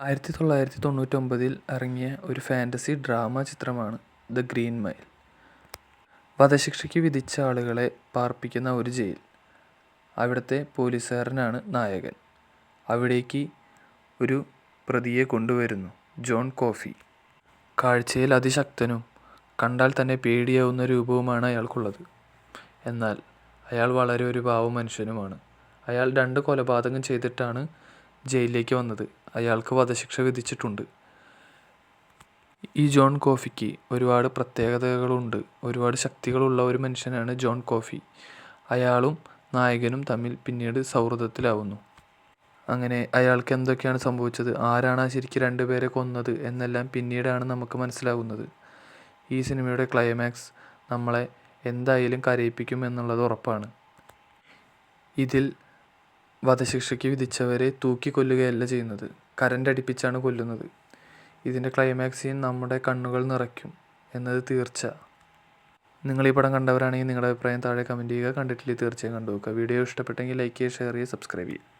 1999 ഇറങ്ങിയ ഒരു fantasy drama ചിത്രമാണ് ദ ഗ്രീൻ മൈൽ. വധശിക്ഷയ്ക്ക് വിധിച്ച ആളുകളെ പാർപ്പിക്കുന്ന ഒരു ജയിൽ. അവിടുത്തെ പോലീസുകാരനാണ് നായകൻ. അവിടേക്ക് ഒരു പ്രതിയെ കൊണ്ടുവരുന്നു, ജോൺ കോഫി. കാഴ്ചയിൽ അതിശക്തനും കണ്ടാൽ തന്നെ പേടിയാവുന്ന രൂപവുമാണ് അയാൾക്കുള്ളത്. എന്നാൽ അയാൾ വളരെ ഒരു പാവം മനുഷ്യനുമാണ്. അയാൾ 2 കൊലപാതകം ചെയ്തിട്ടാണ് ജയിലിലേക്ക് വന്നത്. അയാൾക്ക് വധശിക്ഷ വിധിച്ചിട്ടുണ്ട്. ഈ ജോൺ കോഫിക്ക് ഒരുപാട് പ്രത്യേകതകളുണ്ട്. ഒരുപാട് ശക്തികളുള്ള ഒരു മനുഷ്യനാണ് ജോൺ കോഫി. അയാളും നായകനും തമ്മിൽ പിന്നീട് സൗഹൃദത്തിലാവുന്നു. അങ്ങനെ അയാൾക്ക് എന്തൊക്കെയാണ് സംഭവിച്ചത്, ആരാണ് ശരിക്കും 2 പേരെ കൊന്നത് എന്നെല്ലാം പിന്നീടാണ് നമുക്ക് മനസ്സിലാകുന്നത്. ഈ സിനിമയുടെ ക്ലൈമാക്സ് നമ്മളെ എന്തായാലും കരയിപ്പിക്കും എന്നുള്ളത് ഉറപ്പാണ്. ഇതിൽ വധശിക്ഷയ്ക്ക് വിധിച്ചവരെ തൂക്കിക്കൊല്ലുകയല്ല ചെയ്യുന്നത്, കരണ്ടടിപ്പിച്ചാണ് കൊല്ലുന്നത്. ഇതിൻ്റെ ക്ലൈമാക്സ് സീൻ നമ്മുടെ കണ്ണുകൾ നിറയ്ക്കും എന്നത് തീർച്ച. നിങ്ങൾ ഈ പടം കണ്ടവരാണെങ്കിൽ നിങ്ങളുടെ അഭിപ്രായം താഴെ കമൻറ്റ് ചെയ്യുക. കണ്ടിട്ടില്ലെങ്കിൽ തീർച്ചയായും കണ്ടു നോക്കുക. വീഡിയോ ഇഷ്ടപ്പെട്ടെങ്കിൽ ലൈക്ക് ചെയ്യുക, ഷെയർ ചെയ്യുക, സബ്സ്ക്രൈബ് ചെയ്യുക.